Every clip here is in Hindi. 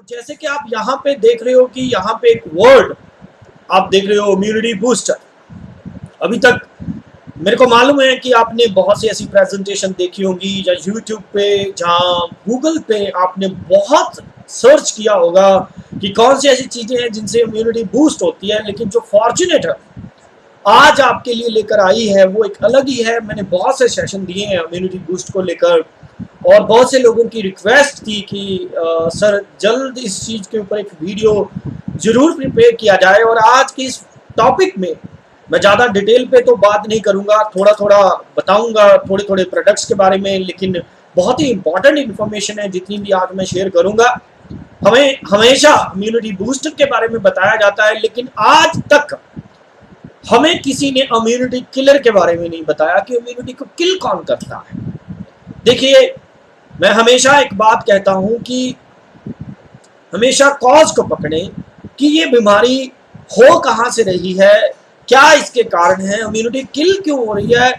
जैसे कि आप यहाँ पे देख रहे हो कि यहाँ पे एक वर्ड आप देख रहे हो, इम्यूनिटी बूस्टर। अभी तक मेरे को मालूम है कि आपने बहुत सी ऐसी प्रेजेंटेशन देखी होंगी या यूट्यूब पे, जहाँ गूगल पे आपने बहुत सर्च किया होगा कि कौन सी ऐसी चीजें हैं जिनसे इम्यूनिटी बूस्ट होती है। लेकिन जो फॉर्चुनेट है आज आपके लिए लेकर आई है वो एक अलग ही है। मैंने बहुत से सेशन दिए हैं इम्यूनिटी बूस्ट को लेकर और बहुत से लोगों की रिक्वेस्ट थी कि सर जल्द इस चीज़ के ऊपर एक वीडियो ज़रूर प्रिपेयर किया जाए। और आज की इस टॉपिक में मैं ज़्यादा डिटेल पे तो बात नहीं करूँगा, थोड़ा थोड़ा बताऊँगा थोड़े थोड़े प्रोडक्ट्स के बारे में, लेकिन बहुत ही इंपॉर्टेंट इन्फॉर्मेशन है जितनी भी आज मैं शेयर करूँगा। हमें हमेशा इम्यूनिटी बूस्टर के बारे में बताया जाता है, लेकिन आज तक हमें किसी ने इम्यूनिटी किलर के बारे में नहीं बताया कि इम्यूनिटी को किल कौन करता है। देखिए, मैं हमेशा एक बात कहता हूं कि हमेशा कॉज को पकड़ें कि ये बीमारी हो कहां से रही है, क्या इसके कारण है, इम्यूनिटी किल क्यों हो रही है।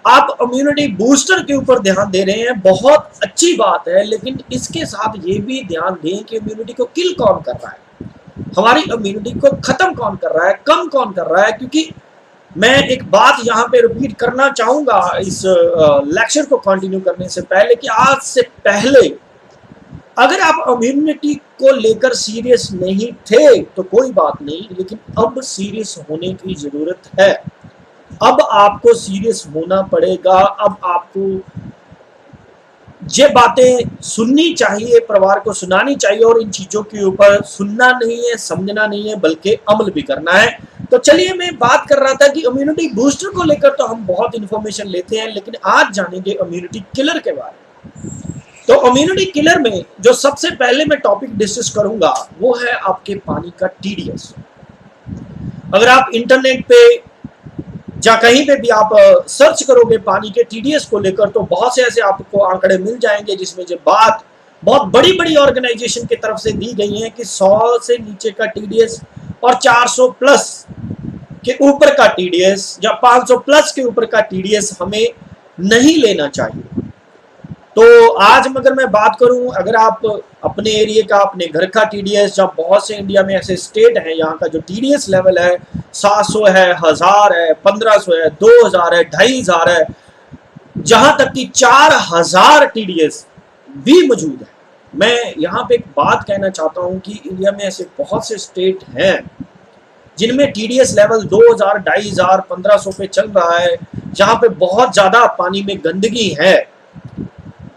आप इम्यूनिटी बूस्टर के ऊपर ध्यान दे रहे हैं, बहुत अच्छी बात है, लेकिन इसके साथ ये भी ध्यान दें कि इम्यूनिटी को किल कौन कर रहा है, हमारी इम्यूनिटी को खत्म कौन कर रहा है, कम कौन कर रहा है। क्योंकि मैं एक बात यहाँ पे रिपीट करना चाहूंगा इस लेक्चर को कंटिन्यू करने से पहले कि आज से पहले अगर आप इम्यूनिटी को लेकर सीरियस नहीं थे तो कोई बात नहीं, लेकिन अब सीरियस होने की जरूरत है। अब आपको सीरियस होना पड़ेगा। अब आपको ये बातें सुननी चाहिए, परिवार को सुनानी चाहिए और इन चीजों के ऊपर सुनना नहीं है, समझना नहीं है, बल्कि अमल भी करना है। तो चलिए, मैं बात कर रहा था कि इम्यूनिटी बूस्टर को लेकर तो हम बहुत इंफॉर्मेशन लेते हैं, लेकिन आज जानेंगे इम्यूनिटी किलर के बारे में। तो इम्यूनिटी किलर में जो सबसे पहले मैं टॉपिक डिस्कस करूंगा वो है आपके पानी का टीडीएस। अगर आप इंटरनेट पे या कहीं पे भी आप सर्च करोगे पानी के टीडीएस को लेकर तो बहुत से ऐसे आपको आंकड़े मिल जाएंगे जिसमें जो बात बहुत बड़ी बड़ी ऑर्गेनाइजेशन की तरफ से दी गई है कि 100 से नीचे का टीडीएस और 400 प्लस के ऊपर का टीडीएस या 500 प्लस के ऊपर का टीडीएस हमें नहीं लेना चाहिए। तो आज अगर मैं बात करूं, अगर आप अपने एरिया का, अपने घर का टीडीएस, जब बहुत से इंडिया में ऐसे स्टेट हैं यहाँ का जो टीडीएस लेवल है 700 है, 1000 है, 1500 है, 2000 है, 2500 है, जहां तक कि 4000 टीडीएस भी मौजूद है। मैं यहाँ पे एक बात कहना चाहता हूँ कि इंडिया में ऐसे बहुत से स्टेट हैं जिनमें टीडीएस लेवल 2000, 2500, 1500 पे चल रहा है, जहां पे बहुत ज्यादा पानी में गंदगी है।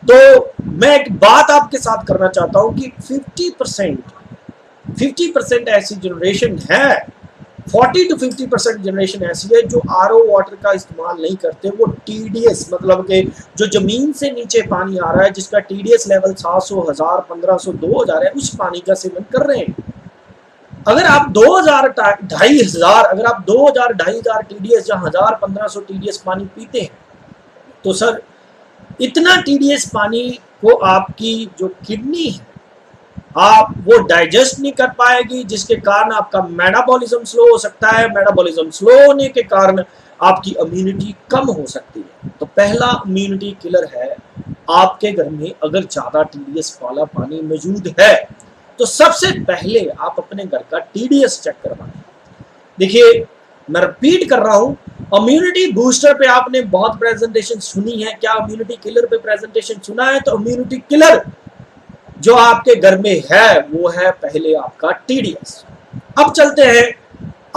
तो मैं एक बात आपके साथ करना चाहता हूं कि 50% ऐसी जनरेशन है, 40 to 50% जनरेशन ऐसी है जो आरओ वाटर का इस्तेमाल नहीं करते। वो टीडीएस मतलब के जो जमीन से नीचे पानी आ रहा है जिसका टीडीएस लेवल 700, 1000, 1500, 2000 है, उस पानी का सेवन कर रहे हैं। अगर आप 2000, 2500, अगर आप 2000, 2500 टीडीएस या 1000, 1500 टीडीएस पानी पीते हैं तो सर इतना टीडीएस पानी को आपकी जो किडनी है आप वो डाइजेस्ट नहीं कर पाएगी, जिसके कारण आपका मेटाबॉलिज्म स्लो हो सकता है। मेटाबॉलिज्म स्लो होने के कारण आपकी इम्यूनिटी कम हो सकती है। तो पहला इम्यूनिटी किलर है, आपके घर में अगर ज्यादा टीडीएस वाला पानी मौजूद है तो सबसे पहले आप अपने घर का टीडीएस चेक करवाएं। देखिए, मैं रिपीट कर रहा हूं, इम्यूनिटी बूस्टर पे आपने बहुत प्रेजेंटेशन सुनी है, क्या इम्यूनिटी किलर पे प्रेजेंटेशन सुना है? तो इम्यूनिटी किलर जो आपके घर में है वो है पहले आपका टीडीएस। अब चलते हैं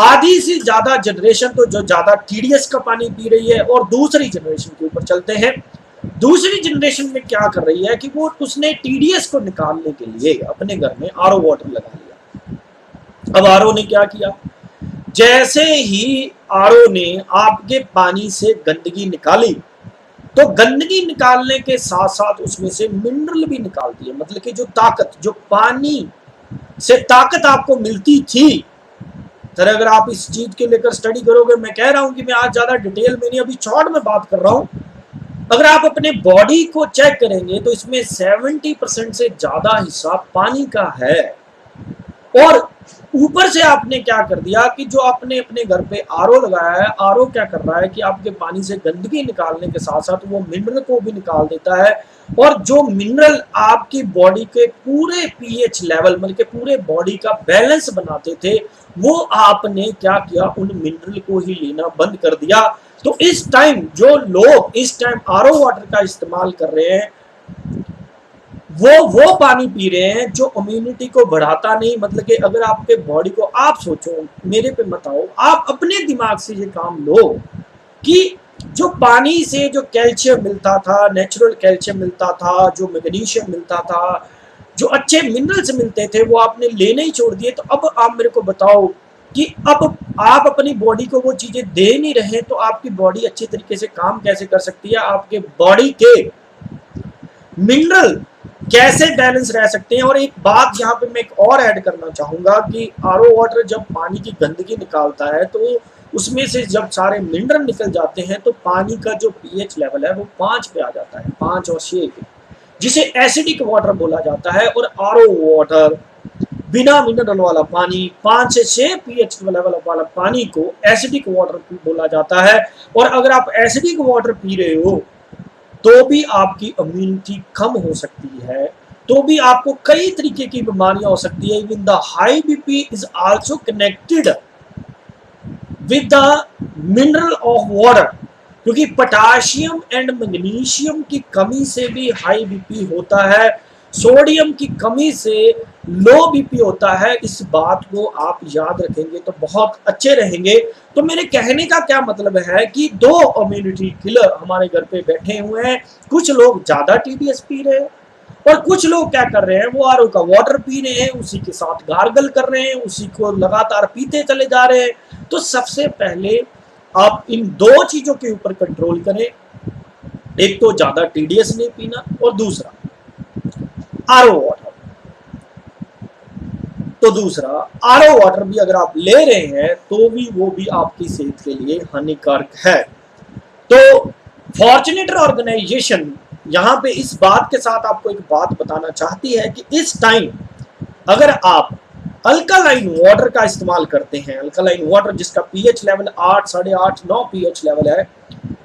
आधी से ज्यादा जनरेशन तो जो ज्यादा टीडीएस का पानी पी रही है, और दूसरी जनरेशन के ऊपर चलते हैं। दूसरी जनरेशन में क्या कर रही है कि वो उसने टीडीएस को निकालने के लिए अपने घर में आरओ वाटर लगा लिया। अब आरओ ने क्या किया, जैसे ही आरओ ने आपके पानी से गंदगी निकाली तो गंदगी निकालने के साथ साथ उसमें से मिनरल भी निकालती है। मतलब कि जो ताकत, जो पानी से ताकत आपको मिलती थी, सर अगर आप इस चीज के लेकर स्टडी करोगे, मैं कह रहा हूं कि मैं आज ज्यादा डिटेल में नहीं, अभी शॉर्ट में बात कर रहा हूं। अगर आप अपने बॉडी को चेक करेंगे तो इसमें 70% से ज्यादा हिस्सा पानी का है। और ऊपर से आपने क्या कर दिया कि जो आपने अपने घर पे आरओ लगाया है, आरओ क्या कर रहा है कि आपके पानी से गंदगी निकालने के साथ साथ वो मिनरल को भी निकाल देता है, और जो मिनरल आपकी बॉडी के पूरे पीएच लेवल मतलब के पूरे बॉडी का बैलेंस बनाते थे, वो आपने क्या किया, उन मिनरल को ही लेना बंद कर दिया। तो इस टाइम जो लोग इस टाइम आरओ वाटर का इस्तेमाल कर रहे हैं, वो पानी पी रहे हैं जो इम्यूनिटी को बढ़ाता नहीं। मतलब कि अगर आपके बॉडी को, आप सोचो, मेरे पे मत आओ, आप अपने दिमाग से ये काम लो कि जो पानी से जो कैल्शियम मिलता था, नेचुरल कैल्शियम मिलता था, जो मैग्नीशियम मिलता था, जो अच्छे मिनरल्स मिलते थे, वो आपने लेने ही छोड़ दिए। तो अब आप मेरे को बताओ कि अब आप अपनी बॉडी को वो चीजें दे नहीं रहे, तो आपकी बॉडी अच्छी तरीके से काम कैसे कर सकती है, आपके बॉडी के मिनरल कैसे बैलेंस रह सकते हैं। और एक बात यहाँ पे मैं एक और ऐड करना चाहूंगा कि आरओ वाटर जब पानी की गंदगी निकालता है तो उसमें से जब सारे मिनरल निकल जाते हैं तो पानी का जो पीएच लेवल है वो 5 पे आ जाता है, 5 और 6 पे, जिसे एसिडिक वाटर बोला जाता है। और आरओ वाटर, बिना मिनरल वाला पानी, 5 से 6 पीएच लेवल वाला पानी को एसिडिक वाटर बोला जाता है। और अगर आप एसिडिक वाटर पी रहे हो तो भी आपकी इम्यूनिटी कम हो सकती है, तो भी आपको कई तरीके की बीमारियां हो सकती है। Even the high BP is also connected with the mineral of water, क्योंकि पोटाशियम एंड मैग्नीशियम की कमी से भी हाई बीपी होता है, सोडियम की कमी से लो बीपी होता है। इस बात को आप याद रखेंगे तो बहुत अच्छे रहेंगे। तो मेरे कहने का क्या मतलब है कि दो इम्यूनिटी किलर हमारे घर पे बैठे हुए हैं। कुछ लोग ज्यादा टीडीएस पी रहे हैं और कुछ लोग क्या कर रहे हैं, वो आरओ का वाटर पी रहे हैं, उसी के साथ गार्गल कर रहे हैं, उसी को लगातार पीते चले जा रहे हैं। तो सबसे पहले आप इन दो चीजों के ऊपर कंट्रोल करें, एक तो ज्यादा टीडीएस नहीं पीना और दूसरा आरओ वाटर। तो दूसरा आरओ वाटर भी अगर आप ले रहे हैं तो भी वो भी आपकी सेहत के लिए हानिकारक है। तो फॉर्चुनेट ऑर्गेनाइजेशन यहां पे इस बात के साथ आपको एक बात बताना चाहती है कि इस टाइम अगर आप अल्कालाइन वाटर का इस्तेमाल करते हैं, अल्कालाइन वाटर जिसका पीएच लेवल 8, 8.5, 9 पीएच लेवल है,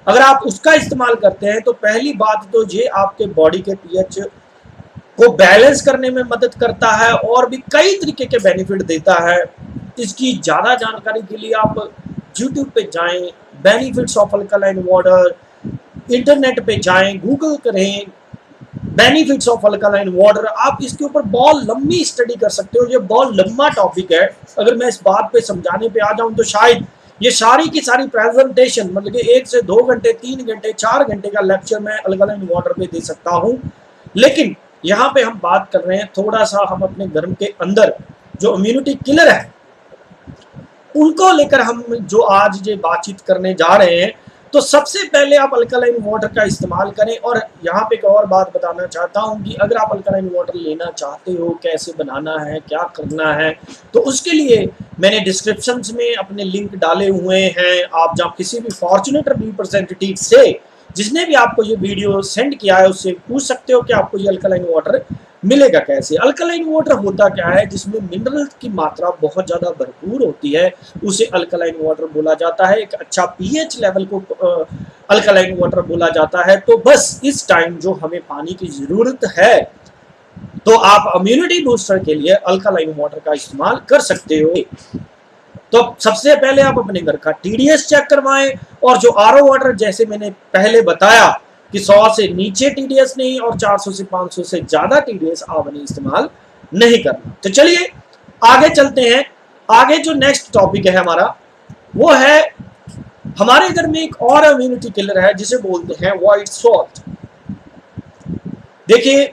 अगर आप उसका इस्तेमाल करते हैं तो पहली बात तो ये आपके बॉडी के पीएच को बैलेंस करने में मदद करता है और भी कई तरीके के बेनिफिट देता है। इसकी ज़्यादा जानकारी के लिए आप YouTube पे जाएं, benefits of alkaline water, internet पे जाएं, गूगल करें बेनिफिट्स ऑफ अल्कलाइन वाटर। आप इसके ऊपर बहुत लंबी स्टडी कर सकते हो, ये बहुत लंबा टॉपिक है। अगर मैं इस बात पे समझाने पे आ जाऊं तो शायद ये सारी की सारी प्रेजेंटेशन मतलब कि 1 से 2 घंटे, 3 घंटे, 4 घंटे का लेक्चर मैं अल्कलाइन वाटर पे दे सकता हूँ। लेकिन यहाँ पे हम बात कर रहे हैं थोड़ा सा हम अपने घर के अंदर जो इम्यूनिटी किलर है उनको लेकर हम जो आज ये बातचीत करने जा रहे हैं। तो सबसे पहले आप अल्कलाइन वाटर का इस्तेमाल करें। और यहाँ पे एक और बात बताना चाहता हूँ कि अगर आप अल्कलाइन वाटर लेना चाहते हो, कैसे बनाना है, क्या करना है, तो उसके लिए मैंने डिस्क्रिप्शन में अपने लिंक डाले हुए हैं। आप जब किसी भी फॉर्चुनेट रिप्रेजेंटेटिव से जिसने भी आपको ये वीडियो सेंड किया है उससे पूछ सकते हो कि आपको ये अल्कलाइन वाटर मिलेगा कैसे। अल्कलाइन वाटर होता क्या है, जिसमें मिनरल की मात्रा बहुत ज़्यादा भरपूर होती है, उसे अल्कलाइन वाटर बोला जाता है। एक अच्छा पीएच लेवल को अल्कलाइन वाटर बोला जाता है। तो बस इस टाइम जो हमें पानी की ज़रूरत है तो आप इम्यूनिटी बूस्टर के लिए अल्कलाइन वाटर का इस्तेमाल कर सकते हो। तो सबसे पहले आप अपने घर का टीडीएस चेक करवाएं, और जो आरओ वाटर जैसे मैंने पहले बताया कि 100 से नीचे टीडीएस नहीं और 400 से 500 से ज्यादा टीडीएस आपने इस्तेमाल नहीं करना। तो चलिए आगे चलते हैं। आगे जो नेक्स्ट टॉपिक है हमारा वो है, हमारे घर में एक और इम्यूनिटी किलर है जिसे बोलते हैं व्हाइट सॉल्ट। देखिए,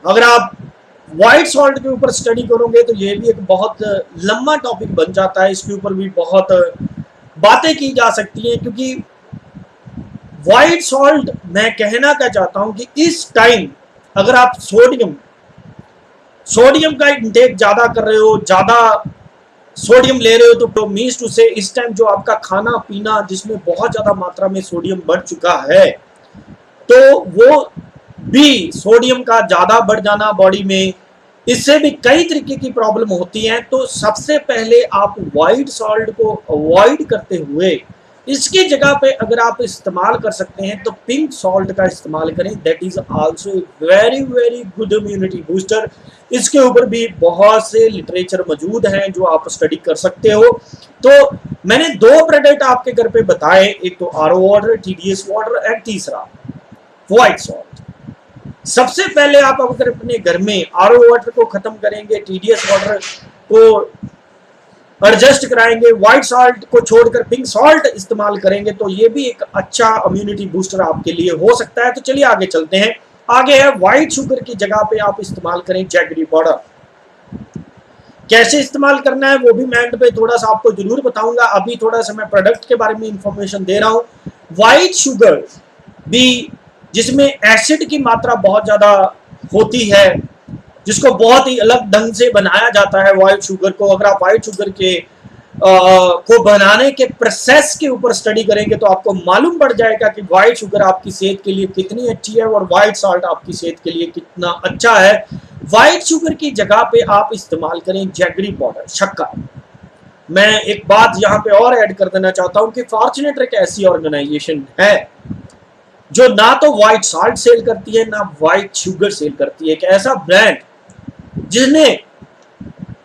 अगर आप व्हाइट सॉल्ट के ऊपर स्टडी करोगे तो ये भी एक बहुत लंबा टॉपिक बन जाता है, इसके ऊपर भी बहुत बातें की जा सकती हैं। क्योंकि व्हाइट सॉल्ट, मैं कहना क्या चाहता हूं कि इस टाइम अगर आप सोडियम का इंटेक ज्यादा कर रहे हो, ज्यादा सोडियम ले रहे हो, तो मीन्स टू से इस टाइम जो आपका खाना पीना जिसमें बहुत ज्यादा मात्रा में सोडियम बढ़ चुका है, तो वो भी सोडियम का ज्यादा बढ़ जाना बॉडी में इससे भी कई तरीके की प्रॉब्लम होती हैं। तो सबसे पहले आप व्हाइट सॉल्ट को अवॉइड करते हुए इसकी जगह पे अगर आप इस्तेमाल कर सकते हैं तो पिंक सॉल्ट का इस्तेमाल करें। That is also very very good immunity booster. इसके ऊपर भी बहुत से लिटरेचर मौजूद हैं जो आप स्टडी कर सकते हो। तो मैंने दो प्रोडक्ट आपके घर पे बताए, एक तो RO water, TDS water and तीसरा व्हाइट सॉल्ट। सबसे पहले आप अगर अपने घर में आरओ वाटर को खत्म करेंगे, टीडीएस वाटर को एडजस्ट कराएंगे, व्हाइट सॉल्ट को छोड़कर पिंक सॉल्ट इस्तेमाल करेंगे, तो ये भी एक अच्छा इम्यूनिटी बूस्टर आपके लिए हो सकता है। तो चलिए आगे चलते हैं। आगे है व्हाइट शुगर की जगह पे आप इस्तेमाल करें जैगरी पाउडर। कैसे इस्तेमाल करना है वो भी मैं एंड पे थोड़ा सा आपको जरूर बताऊंगा। अभी थोड़ा सा मैं प्रोडक्ट के बारे में इंफॉर्मेशन दे रहा हूं। व्हाइट शुगर भी जिसमें एसिड की मात्रा बहुत ज्यादा होती है, जिसको बहुत ही अलग ढंग से बनाया जाता है व्हाइट शुगर को। अगर आप व्हाइट शुगर के को बनाने के प्रोसेस के ऊपर स्टडी करेंगे तो आपको मालूम पड़ जाएगा कि व्हाइट शुगर आपकी सेहत के लिए कितनी अच्छी है और व्हाइट सॉल्ट आपकी सेहत के लिए कितना अच्छा है। व्हाइट शुगर की जगह पे आप इस्तेमाल करें जैगरी पाउडर, शक्कर। मैं एक बात यहाँ पे और ऐड कर देना चाहता हूँ कि फॉर्चुनेट एक ऐसी ऑर्गेनाइजेशन है जो ना तो व्हाइट सॉल्ट सेल करती है ना व्हाइट शुगर सेल करती है। एक ऐसा ब्रांड जिसने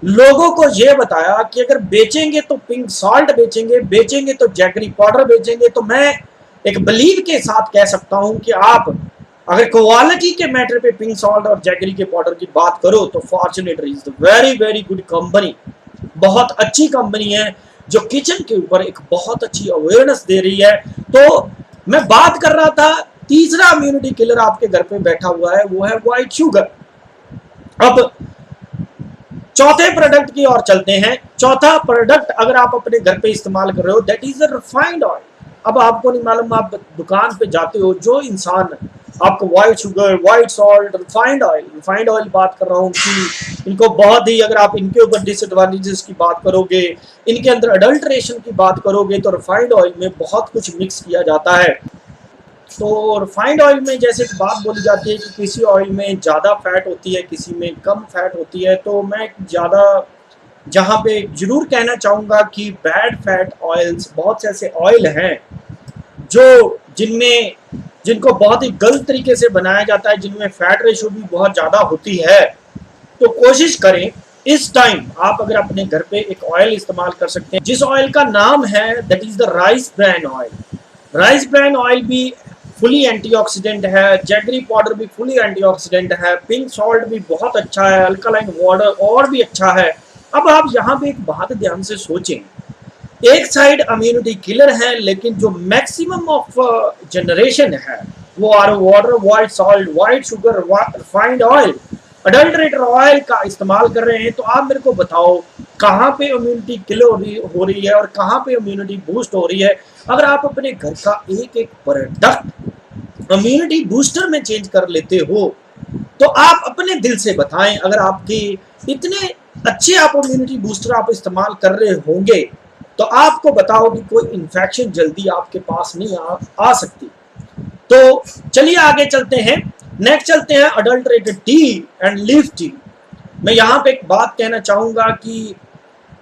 लोगों को यह बताया कि अगर बेचेंगे तो पिंक सॉल्ट बेचेंगे, बेचेंगे तो जैगरी पाउडर बेचेंगे। तो मैं एक बिलीव के साथ कह सकता हूं कि आप अगर क्वालिटी के मैटर पे पिंक सॉल्ट और जैगरी के पाउडर की बात करो तो Fortunator is the very very good company. बहुत अच्छी कंपनी है जो किचन के ऊपर एक बहुत अच्छी अवेयरनेस दे रही है। तो मैं बात कर रहा था तीसरा इम्यूनिटी किलर आपके घर पे बैठा हुआ है, वो है व्हाइट शुगर। अब चौथे प्रोडक्ट की ओर चलते हैं। चौथा प्रोडक्ट अगर आप अपने घर पे इस्तेमाल कर रहे हो दैट इज रिफाइंड ऑयल। अब आपको नहीं मालूम, आप दुकान पे जाते हो, जो इंसान आपको white sugar, white salt, refined oil बात कर रहा हूँ कि इनको बहुत ही, अगर आप इनके ऊपर डिसएडवांटेजेस की बात करोगे, इनके अंदर अडल्ट्रेशन की बात करोगे, तो रिफाइंड ऑयल में बहुत कुछ मिक्स किया जाता है। तो रिफाइंड ऑयल में जैसे बात बोली जाती है कि किसी ऑयल में ज़्यादा फैट होती है, किसी में कम फैट होती है। तो मैं ज़्यादा जहाँ पे जरूर कहना चाहूँगा कि बैड फैट ऑयल्स, बहुत से ऐसे ऑयल हैं जो जिनको बहुत ही गलत तरीके से बनाया जाता है, जिनमें फैट रेशो भी बहुत ज़्यादा होती है। तो कोशिश करें इस टाइम आप अगर अपने घर पे एक ऑयल इस्तेमाल कर सकते हैं जिस ऑयल का नाम है that is the rice bran oil. Rice bran oil भी फुली एंटीऑक्सीडेंट है, जैगरी पाउडर भी फुली एंटीऑक्सीडेंट है, पिंक सॉल्ट भी बहुत अच्छा है, अल्कलाइन वाटर और भी अच्छा है। अब आप यहाँ पे एक बात ध्यान से सोचें, एक साइड इम्यूनिटी किलर है लेकिन जो मैक्सिमम ऑफ जनरेशन है वो are water, white salt, white sugar, refined oil, adulterated oil का इस्तेमाल कर रहे हैं। तो आप मेरे को बताओ कहाँ पे इम्यूनिटी किल हो रही है और कहाँ पे इम्यूनिटी बूस्ट हो रही है। अगर आप अपने घर का एक एक प्रोडक्ट इम्यूनिटी बूस्टर में चेंज कर लेते हो तो आप अपने दिल से बताएं, अगर आपकी इतने अच्छे आप इम्यूनिटी बूस्टर आप इस्तेमाल कर रहे होंगे तो आपको बताओ कि कोई इन्फेक्शन जल्दी आपके पास नहीं आ सकती। तो चलिए आगे चलते हैं। नेक्स्ट चलते हैं adulterated T and leaf tea. मैं यहाँ पे एक बात कहना चाहूँगा कि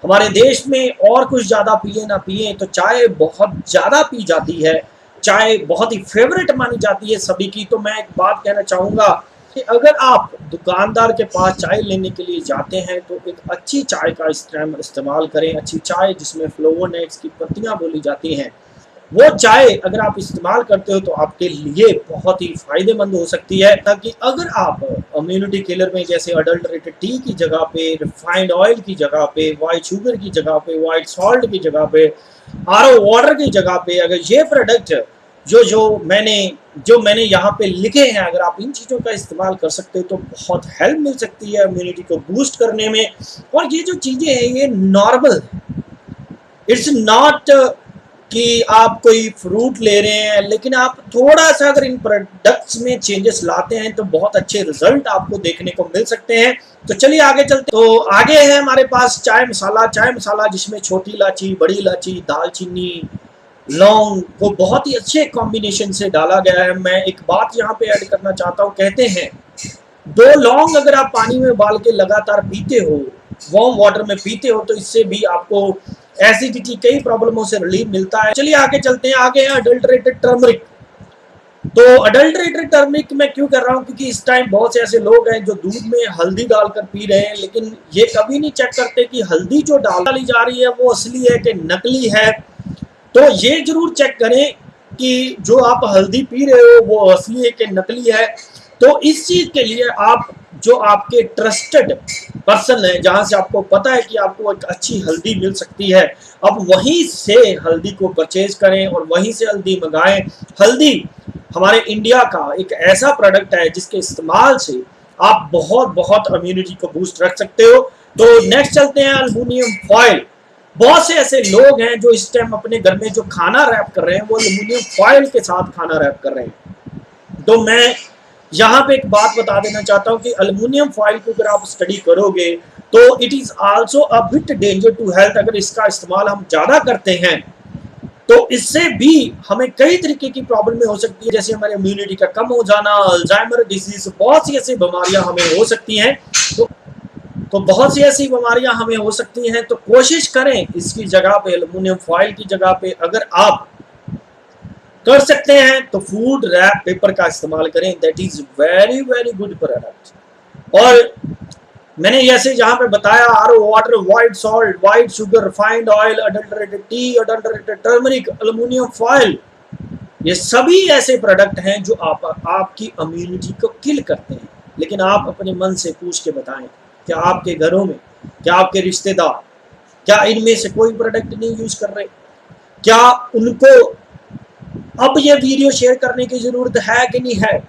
हमारे देश में और कुछ ज़्यादा पिए ना पिए तो चाय बहुत ज़्यादा पी जाती है, चाय बहुत ही फेवरेट मानी जाती है सभी की। तो मैं एक बात कहना चाहूँगा कि अगर आप दुकानदार के पास चाय लेने के लिए जाते हैं तो एक अच्छी चाय का इस्तेमाल करें। अच्छी चाय जिसमें फ्लोवोनोइड्स की पत्तियाँ बोली जाती हैं, वो चाय अगर आप इस्तेमाल करते हो तो आपके लिए बहुत ही फायदेमंद हो सकती है। ताकि अगर आप इम्यूनिटी किलर में जैसे अडल्ट्रेटेड टी की जगह पे, रिफाइंड ऑयल की जगह पे, व्हाइट शुगर की जगह पे, व्हाइट सॉल्ट की जगह पे, आरओ वाटर की जगह पे, अगर ये प्रोडक्ट जो मैंने यहाँ पे लिखे हैं, अगर आप इन चीज़ों का इस्तेमाल कर सकते हो तो बहुत हेल्प मिल सकती है इम्यूनिटी को बूस्ट करने में। और ये जो चीज़ें हैं ये नॉर्मल, इट्स नॉट कि आप कोई फ्रूट ले रहे हैं, लेकिन आप थोड़ा सा अगर इन प्रोडक्ट्स में चेंजेस लाते हैं तो बहुत अच्छे रिजल्ट आपको देखने को मिल सकते हैं। तो चलिए आगे चलते। तो आगे है हमारे पास चाय मसाला जिसमें छोटी इलायची, बड़ी इलायची, दालचीनी, लौंग को बहुत ही अच्छे कॉम्बिनेशन से डाला गया है। मैं एक बात यहाँ पे ऐड करना चाहता हूँ, कहते हैं दो लौंग अगर आप पानी में उबाल के लगातार पीते हो, वार्म वाटर में पीते हो, तो इससे भी आपको एसिडिटी कई प्रॉब्लमों से रिलीफ मिलता है। चलिए आगे चलते हैं। आगे है अडल्टरेटेड टर्मरिक। तो अडल्टरेटेड टर्मरिक मैं क्यों कर रहा हूँ, क्योंकि इस टाइम बहुत से ऐसे लोग हैं जो दूध में हल्दी डालकर पी रहे हैं, लेकिन ये कभी नहीं चेक करते कि हल्दी जो डाली जा रही है वो असली है कि नकली है। तो ये जरूर चेक करें कि जो आप हल्दी पी रहे हो वो असली है कि नकली है। तो इस चीज के लिए आप जो आपके ट्रस्टेड पर्सन है, जहां से आपको पता है कि आपको एक अच्छी हल्दी मिल सकती है, अब वहीं से हल्दी को परचेज करें और वहीं से हल्दी मंगाएं। हल्दी हमारे इंडिया का एक ऐसा प्रोडक्ट है जिसके इस्तेमाल से आप बहुत बहुत इम्यूनिटी को बूस्ट रख सकते हो। तो नेक्स्ट चलते हैं, अल्युमिनियम फॉइल। बहुत से ऐसे लोग हैं जो इस टाइम अपने घर में जो खाना रैप कर रहे हैं वो एल्यूमिनियम फॉइल के साथ खाना रैप कर रहे हैं। तो मैं यहाँ पे एक बात बता देना चाहता हूँ कि एल्यूमिनियम फॉइल को अगर आप स्टडी करोगे तो it is also a bit danger to health. अगर इसका इस्तेमाल हम ज्यादा करते हैं तो इससे भी हमें कई तरीके की प्रॉब्लम हो सकती है, जैसे हमारे इम्यूनिटी का कम हो जाना, अल्जाइमर डिजीज, बहुत सी ऐसी बीमारियां हमें हो सकती हैं। तो बहुत सी ऐसी बीमारियां हमें हो सकती हैं। तो कोशिश करें इसकी जगह पे, एल्युमिनियम फॉइल की जगह पे अगर आप कर सकते हैं तो फूड रैप पेपर का इस्तेमाल करें। That is very very good product. और मैंने जैसे यहाँ पे बताया, RO water, white salt, white sugar, refined oil, adulterated T, adulterated turmeric, aluminium foil, ये सभी ऐसे प्रोडक्ट हैं जो आपकी इम्यूनिटी को किल करते हैं। लेकिन आप अपने मन से पूछ के बताएं, क्या आपके घरों में, क्या आपके रिश्तेदार, क्या इनमें से कोई प्रोडक्ट नहीं यूज कर रहे? क्या उनको अब ये वीडियो शेयर करने की जरूरत है कि नहीं है?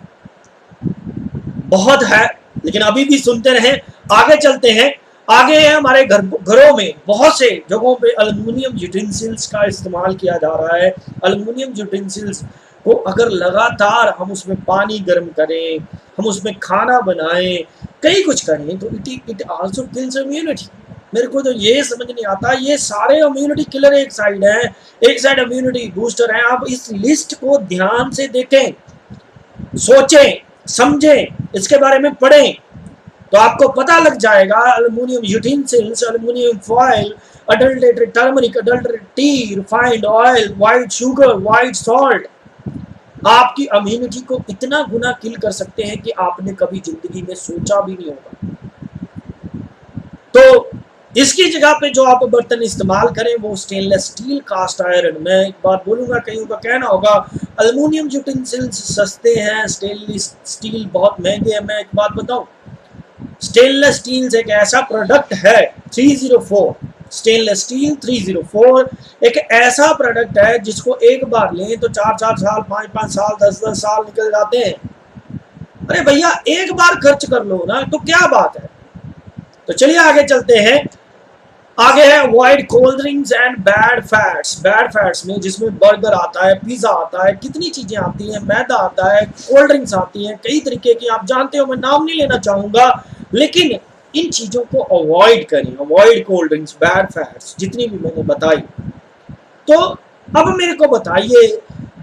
बहुत है, लेकिन अभी भी सुनते रहें। आगे चलते हैं। आगे है हमारे घरों में बहुत से जगहों पे एल्युमिनियम यूटेंसिल्स का इस्तेमाल किया जा रहा है। एल्युमिनियम यूटेंसिल्स को अगर लगातार हम उसमें पानी गर्म करें, हम उसमें खाना बनाएं, कई कुछ करें, तो इट आल्सो किल्स इम्यूनिटी। मेरे को तो ये समझ नहीं आता, ये सारे इम्यूनिटी किलर एक साइड है, एक साइड इम्यूनिटी बूस्टर है। आप इस लिस्ट को ध्यान से देखें, सोचें, समझें, इसके बारे में पढ़ें, तो आपको पता लग जाएगा aluminium utensils, aluminium foil, adulterated turmeric, adulterated T, refined oil, white sugar, white salt आपकी इम्यूनिटी को इतना गुना किल कर सकते हैं कि आपने कभी जिंदगी में सोचा भी नहीं होगा। तो इसकी जगह पे जो आप बर्तन इस्तेमाल करें वो स्टेनलेस स्टील, कास्ट आयरन। मैं एक बात बोलूंगा, कहीं का कहना होगा एल्युमिनियम यूटेंसिल्स सस्ते हैं, स्टेनलेस स्टील बहुत महंगे हैं। मैं एक बात बताऊं, स्टेनलेस स्टील एक ऐसा प्रोडक्ट है, 304 स्टेनलेस स्टील 304 एक ऐसा प्रोडक्ट है जिसको एक बार लें तो 4-4 साल, 5-5 साल, 10-10 साल निकल जाते हैं। अरे भैया एक बार खर्च कर लो ना, तो क्या बात है। तो चलिए आगे चलते हैं। आगे है avoid cold drinks and bad fats. Bad fats में जिसमें बर्गर आता है, पिज्जा आता है, कितनी चीजें आती हैं, मैदा आता है, कोल्ड ड्रिंक्स आती हैं, कई तरीके की, आप जानते हो, मैं नाम नहीं लेना चाहूंगा, लेकिन इन चीजों को अवॉइड करें। Avoid cold drinks, bad fats, जितनी भी मैंने बताई। तो अब मेरे को बताइए,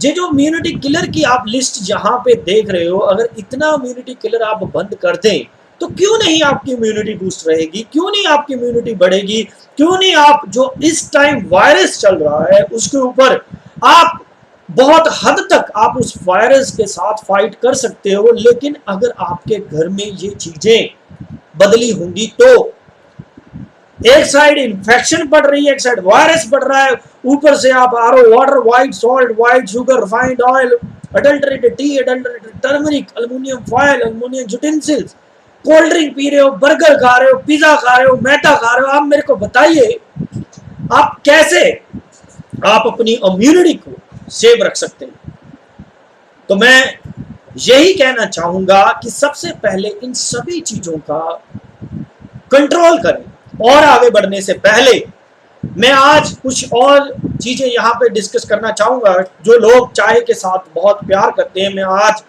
ये जो इम्यूनिटी किलर की आप लिस्ट यहाँ पे देख रहे हो, अगर इतना इम्यूनिटी किलर आप बंद कर दें तो क्यों नहीं आपकी इम्यूनिटी बूस्ट रहेगी, क्यों नहीं आपकी इम्यूनिटी बढ़ेगी, क्यों नहीं आप जो इस टाइम वायरस चल रहा है उसके ऊपर आप बहुत हद तक आप उस वायरस के साथ फाइट कर सकते हो। लेकिन अगर आपके घर में ये चीजें बदली होंगी तो एक साइड इन्फेक्शन बढ़ रही है, एक साइड वायरस बढ़ रहा है, ऊपर से आप RO water, white salt, white sugar, refined oil, adulterated T, adulterated turmeric, aluminium foil, aluminium utensils, cold drink P रहे हो, बर्गर खा रहे हो, पिज्जा खा रहे हो, मैदा खा रहे हो। आप मेरे को बताइए आप कैसे आप अपनी इम्यूनिटी को सेव रख सकते हैं। तो मैं यही कहना चाहूंगा कि सबसे पहले इन सभी चीजों का कंट्रोल करें। और आगे बढ़ने से पहले मैं आज कुछ और चीजें यहाँ पे डिस्कस करना चाहूंगा। जो लोग चाय के साथ बहुत प्यार करते हैं, मैं आज,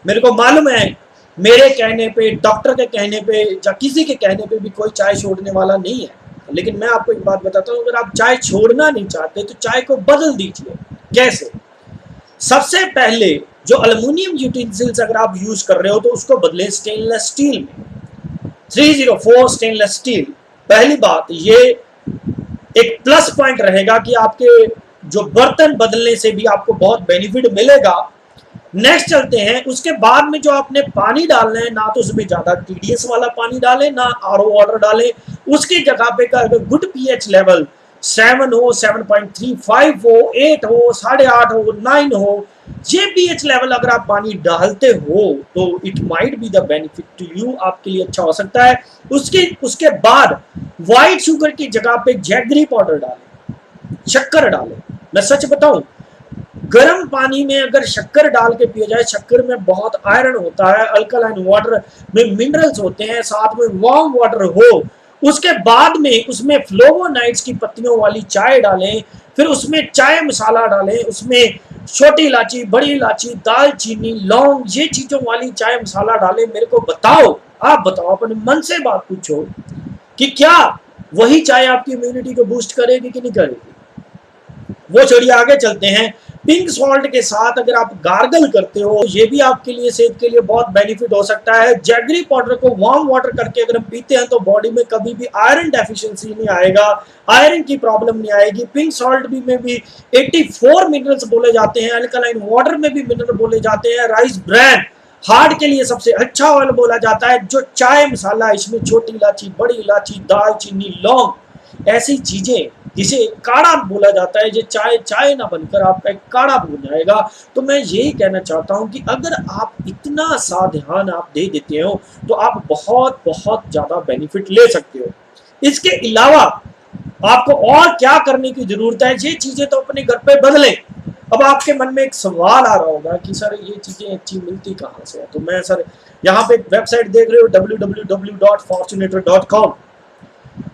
मेरे को मालूम है मेरे कहने पे, डॉक्टर के कहने पे या किसी के कहने पे भी कोई चाय छोड़ने वाला नहीं है, लेकिन मैं आपको एक बात बताता हूँ, अगर आप चाय छोड़ना नहीं चाहते तो चाय को बदल दीजिए। कैसे? सबसे पहले जो एल्युमिनियम यूटेंसिल्स अगर आप यूज कर रहे हो तो उसको बदले स्टेनलेस स्टील में। 304 स्टेनलेस स्टील। पहली बात ये एक प्लस पॉइंट रहेगा कि आपके जो बर्तन बदलने से भी आपको बहुत बेनिफिट मिलेगा। नेक्स्ट चलते हैं, उसके बाद में जो आपने पानी डालना है ना तो उसमें ज्यादा टीडीएस वाला पानी डालें ना आरओ वाटर डालें, उसकी जगह पे अगर गुड पीएच लेवल 7 हो, 7.35 हो, 8 हो, 8.5 हो, 9 हो, ये पीएच लेवल अगर आप पानी डालते हो तो it might be the benefit to you, आपके लिए अच्छा हो सकता है। उसके बाद व्हाइट शुगर की जगह पे जैगरी पाउडर डालें, शक्कर डालें। मैं सच बताऊं, गर्म पानी में अगर शक्कर डाल के पिया जाए, शक्कर में बहुत आयरन होता है, अल्कलाइन वाटर में मिनरल्स होते हैं, साथ में वार्म वाटर हो, उसके बाद में उसमें फ्लोवोनाइड्स की पत्तियों वाली चाय डालें, फिर उसमें चाय मसाला डालें, उसमें छोटी इलायची, बड़ी इलायची, दालचीनी, लौंग, ये चीजों वाली चाय मसाला डालें। मेरे को बताओ, आप बताओ, अपने मन से बात पूछो कि क्या वही चाय आपकी इम्यूनिटी को बूस्ट करेगी कि नहीं करेगी। वो छोड़िए, आगे चलते हैं। पिंक सॉल्ट के साथ अगर आप गार्गल करते हो, ये भी आपके लिए सेहत के लिए बहुत बेनिफिट हो सकता है। जैगरी पाउडर को वार्म वाटर करके अगर हम पीते हैं तो बॉडी में कभी भी आयरन डेफिशिएंसी नहीं आएगा, आयरन की प्रॉब्लम नहीं आएगी। पिंक सॉल्ट भी में भी 84 मिनरल्स बोले जाते हैं, अल्कलाइन वाटर में भी मिनरल बोले जाते हैं। राइस ब्रान हार्ट के लिए सबसे अच्छा ऑयल बोला जाता है। जो चाय मसाला, इसमें छोटी इलायची, बड़ी इलायची, दालचीनी, लौंग, ऐसी चीजें जिसे काढ़ा बोला जाता है, ये चाय चाय ना बनकर आपका एक काढ़ा बन जाएगा। तो मैं यही कहना चाहता हूं कि अगर आप इतना सा ध्यान आप दे देते हो तो आप बहुत बहुत ज्यादा बेनिफिट ले सकते हो। इसके अलावा आपको और क्या करने की जरूरत है, ये चीजें तो अपने घर पे बदलें। अब आपके मन में एक सवाल आ रहा होगा कि सर ये चीजें अच्छी मिलती कहाँ से है। तो मैं सर यहाँ पे वेबसाइट देख रहे हो www.fortunator.com।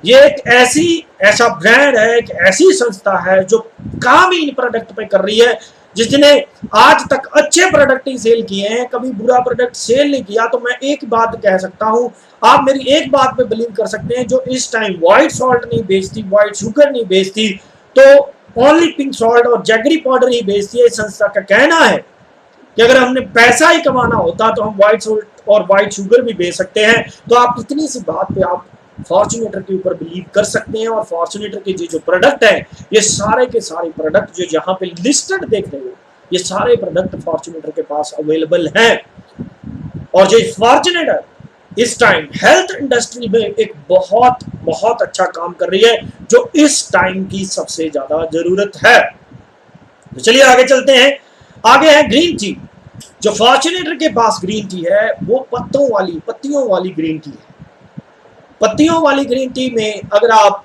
ये एक ऐसा ब्रांड है, एक ऐसी संस्था है जो काम ही इन प्रोडक्ट पे कर रही है, जिसने आज तक अच्छे प्रोडक्ट ही सेल किए हैं, कभी बुरा प्रोडक्ट सेल नहीं किया। तो मैं एक बात कह सकता हूं, आप मेरी एक बात पे बिलीव कर सकते हैं, जो इस टाइम व्हाइट सॉल्ट नहीं बेचती, व्हाइट शुगर नहीं बेचती, तो ओनली पिंक सॉल्ट और जैगरी पाउडर ही बेचती है। इस संस्था का कहना है कि अगर हमने पैसा ही कमाना होता तो हम व्हाइट सॉल्ट और व्हाइट शुगर भी बेच सकते हैं। तो आप इतनी सी बात पे आप फॉर्च्यूनेटर के ऊपर बिलीव कर सकते हैं। और फॉर्च्यूनेटर के जो प्रोडक्ट है, ये सारे के सारे प्रोडक्ट जो यहाँ पे लिस्टेड देख रहे हो, ये सारे प्रोडक्ट फॉर्च्यूनेटर के पास अवेलेबल हैं। और जो फॉर्च्यूनेटर इस टाइम हेल्थ इंडस्ट्री में एक बहुत बहुत अच्छा काम कर रही है, जो इस टाइम की सबसे ज्यादा जरूरत है। तो चलिए आगे चलते हैं। आगे है ग्रीन टी। जो फॉर्च्यूनेटर के पास ग्रीन टी है वो पत्तियों वाली ग्रीन टी है। पत्तियों वाली ग्रीन टी में अगर आप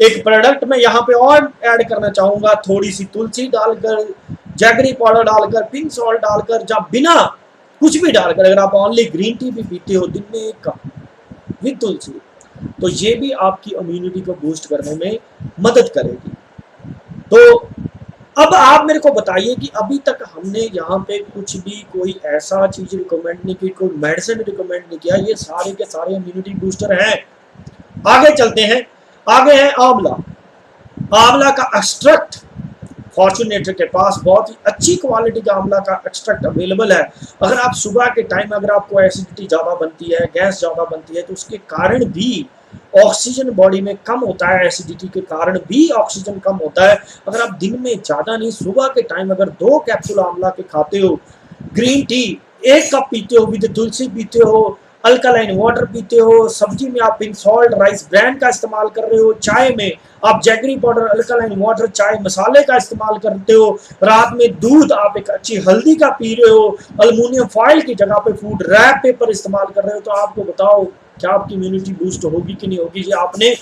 एक प्रोडक्ट में यहाँ पे और ऐड करना चाहूंगा, थोड़ी सी तुलसी डालकर, जैगरी पाउडर डालकर, पिंक सॉल्ट डालकर, जब बिना कुछ भी डालकर अगर आप ओनली ग्रीन टी भी पीते हो दिन में 1 कप विद तुलसी, तो ये भी आपकी इम्यूनिटी को बूस्ट करने में मदद करेगी। तो अब आप मेरे को बताइए कि अभी तक हमने यहाँ पे कुछ भी कोई ऐसा चीज रिकमेंड नहीं की, कोई मेडिसिन रिकमेंड नहीं किया, ये सारे के सारे इम्यूनिटी बूस्टर हैं। आगे चलते हैं। आगे है आंवला। आंवला का एक्सट्रैक्ट फॉर्च्यूनेटर के पास बहुत ही अच्छी क्वालिटी का आंवला का एक्सट्रैक्ट अवेलेबल है। अगर आप सुबह के टाइम अगर आपको एसिडिटी ज्यादा बनती है, गैस ज्यादा बनती है, तो उसके कारण भी ऑक्सीजन बॉडी में कम होता है, एसिडिटी के कारण भी ऑक्सीजन कम होता है। अगर आप दिन में ज्यादा नहीं, सुबह के टाइम अगर 2 कैप्सूल आंवला के खाते हो, ग्रीन टी 1 कप पीते हो, विद तुलसी पीते हो, अल्कलाइन वाटर पीते हो, सब्जी में आप पिंक सॉल्ट राइस ब्रांड का इस्तेमाल कर रहे हो, चाय में आप जैगरी पाउडर, अल्कलाइन वाटर, चाय मसाले का इस्तेमाल करते हो, रात में दूध आप एक अच्छी हल्दी का पी रहे हो, अल्युमिनियम फॉइल की जगह पे फूड रैप पेपर इस्तेमाल कर रहे हो, तो आपको बताओ क्या आपकी इम्यूनिटी बूस्ट होगी कि नहीं होगी। ये आपने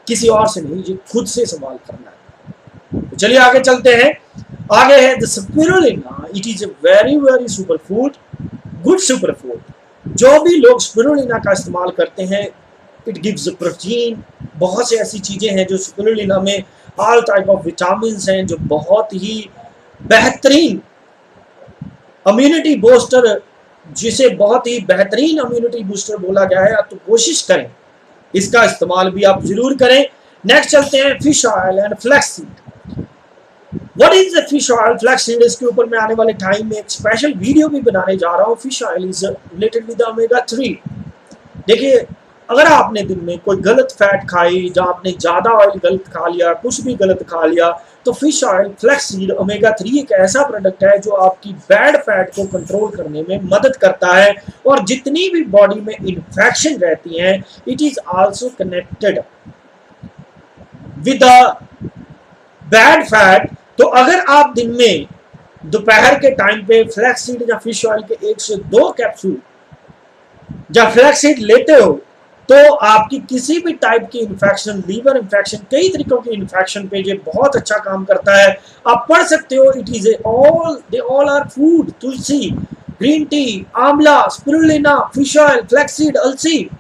किसी और से नहीं, ये खुद से सवाल करना है। तो चलिए आगे चलते हैं। आगे है the spirulina. It is a very very super food, good super food. जो भी लोग स्पिरुलिना का इस्तेमाल करते हैं, इट गिव्स प्रोटीन। बहुत सी ऐसी चीजें हैं जो स्पिरुलिना में, ऑल टाइप ऑफ विटामिन हैं जो बहुत ही बेहतरीन इम्यूनिटी बूस्टर, जिसे बहुत ही बेहतरीन इम्यूनिटी बूस्टर बोला गया है। तो कोशिश करें इसका इस्तेमाल भी आप जरूर करें। नेक्स्ट चलते हैं fish oil and flax seed. What is the fish oil flaxseed, इसके ऊपर मैं आने वाले टाइम में एक स्पेशल वीडियो भी बनाने जा रहा हूँ। Fish oil is related with omega 3। देखिए, अगर आपने दिन में कोई गलत फैट खाई, जहाँ आपने ज़्यादा ऑयल गलत खा लिया, कुछ भी गलत खा लिया, तो फिश ऑयल फ्लैक्ससीड ओमेगा 3 एक ऐसा प्रोडक्ट है जो आपकी बैड फैट को कंट्रोल करने में मदद करता है। और जितनी भी बॉडी में इन्फेक्शन रहती हैं, it is also connected with bad fat. तो अगर आप दिन में दोपहर के टाइम पे फ्लैक्ससीड या फिश ऑयल के 1 से 2 कैप्सूल जब फ्लैक्ससीड लेते हो, तो आपकी किसी भी टाइप की इन्फेक्शन, लीवर इन्फेक्शन, कई तरीकों की इन्फेक्शन पे ये बहुत अच्छा काम करता है। आप पढ़ सकते हो, it is they all are food. तुलसी, ग्रीन टी, आंवला, स्पिरुलिना, फिश ऑयल, फ्लैक्ससीड, अलसी,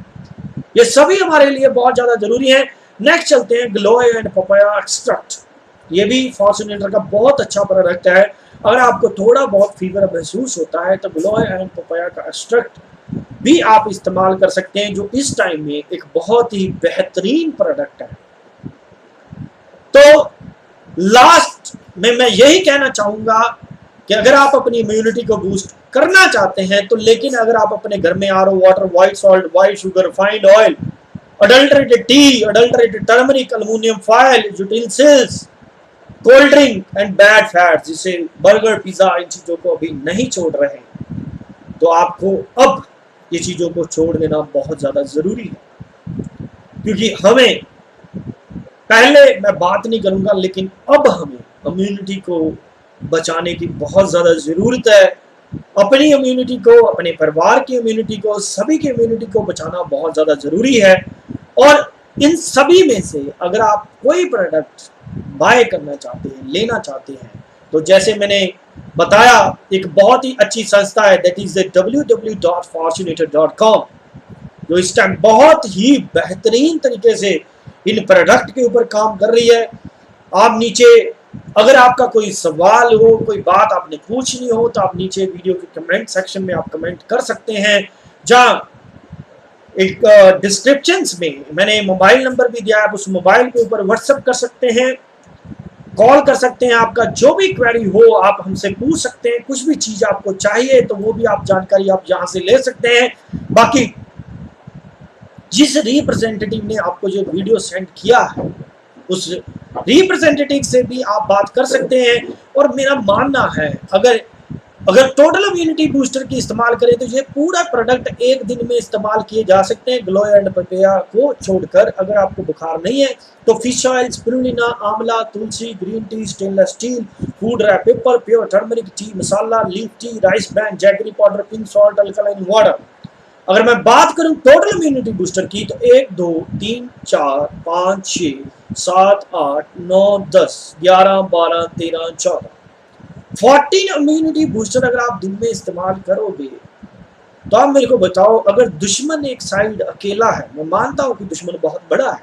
ये सभी हमारे लिए बहुत ज्यादा जरूरी है। नेक्स्ट चलते हैं ग्लोए एंड पपाया एक्सट्रैक्ट। ये भी फॉर्च्यूनेटर का बहुत अच्छा प्रोडक्ट है। अगर आपको थोड़ा बहुत फीवर महसूस होता है तो ग्लोए एंड पपाया का एक्सट्रैक्ट भी आप इस्तेमाल कर सकते हैं, जो इस टाइम में एक बहुत ही बेहतरीन प्रोडक्ट है। तो लास्ट में मैं यही कहना चाहूंगा कि अगर आप अपनी इम्यूनिटी को बूस्ट करना चाहते हैं तो, लेकिन अगर आप अपने घर में RO water, white salt, white sugar, refined oil, adulterated T, adulterated turmeric, aluminium foil, utensils, cold drink and bad fat, जिसे बर्गर, पिज्जा, इन चीजों को अभी नहीं छोड़ रहे हैं, तो आपको अब ये चीजों को छोड़ देना बहुत ज्यादा जरूरी है। क्योंकि हमें, पहले मैं बात नहीं करूंगा, लेकिन अब हमें इम्यूनिटी को बचाने की बहुत ज्यादा जरूरत है। अपनी इम्यूनिटी को, अपने परिवार की इम्यूनिटी को, सभी की इम्यूनिटी को बचाना बहुत ज्यादा जरूरी है। और इन सभी में से अगर आप कोई प्रोडक्ट बाय करना चाहते हैं, लेना चाहते हैं, तो जैसे मैंने बताया, एक बहुत ही अच्छी संस्था है, दैट इज www.fortunator.com, जो इस टाइम बहुत ही बेहतरीन तरीके से इन प्रोडक्ट के ऊपर काम कर रही है। आप नीचे, अगर आपका कोई सवाल हो, कोई बात आपने पूछनी हो, तो आप नीचे वीडियो के कमेंट सेक्शन में आप कमेंट कर सकते हैं। जहां एक डिस्क्रिप्शन में मैंने मोबाइल नंबर भी दिया है, आप उस मोबाइल के ऊपर व्हाट्सएप कर सकते हैं, कॉल कर सकते हैं। आपका जो भी क्वेरी हो आप हमसे पूछ सकते हैं। कुछ भी चीज आपको चाहिए तो वो भी आप जानकारी आप यहां से ले सकते हैं। बाकी जिस रिप्रेजेंटेटिव ने आपको जो वीडियो सेंड किया है, उस रिप्रेजेंटेटिव से भी आप बात कर सकते हैं। और मेरा मानना है, अगर टोटल इम्यूनिटी बूस्टर की इस्तेमाल करें तो ये पूरा प्रोडक्ट एक दिन में इस्तेमाल किए जा सकते हैं, ग्लो एंड पपाया को छोड़कर। अगर आपको बुखार नहीं है तो fish oil, spirulina, amla, tulsi, green tea, stainless steel, food wrap paper, pure turmeric tea masala, leaf tea, rice brand, jaggery powder, pink salt, alkaline water. अगर मैं बात करूं टोटल इम्यूनिटी बूस्टर की तो 1 2 3 4 5 6 7 8 9 10 11 12 13 14 14 इम्यूनिटी बूस्टर अगर आप दिन में इस्तेमाल करोगे तो आप मेरे को बताओ, अगर दुश्मन एक साइड अकेला है, मैं मानता हूं कि दुश्मन बहुत बड़ा है,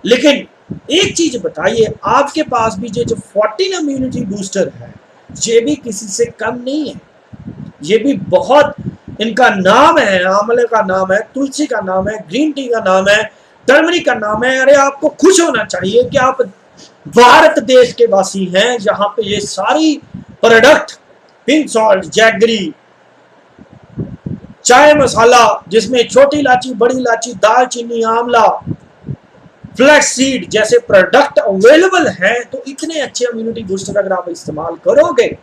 लेकिन एक चीज बताइए, आपके पास भी जो 14 इम्यूनिटी बूस्टर है, ये भी किसी से कम नहीं है। ये भी बहुत, इनका नाम है, आंवले का नाम है, तुलसी का नाम है, ग्रीन टी का नाम है, टर्मरिक का नाम है। अरे आपको खुश होना चाहिए कि आप भारत देश के वासी हैं, जहां पे ये सारी प्रोडक्ट, पिंक सॉल्ट, जैगरी, चाय मसाला, जिसमें छोटी इलायची, बड़ी इलायची, दालचीनी, आंवला, फ्लैक्ससीड जैसे प्रोडक्ट अवेलेबल हैं, तो इतने अच्छे इम्यूनिटी बूस्टर अगर आप इस्तेमाल करोगे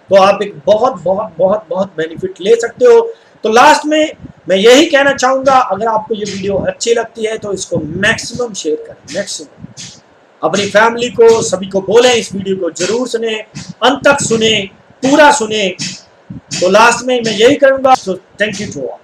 तो आप एक बहुत बहुत बहुत बहुत बेनिफिट ले सकते हो। तो लास्ट में मैं यही कहना चाहूंगा, अगर आपको ये वीडियो अच्छी लगती है तो इसको मैक्सिमम शेयर करें, मैक्सिमम अपनी फैमिली को, सभी को बोलें, इस वीडियो को जरूर सुने, अंत तक सुने, पूरा सुने। तो लास्ट में मैं यही करूंगा। तो थैंक यू टू ऑल।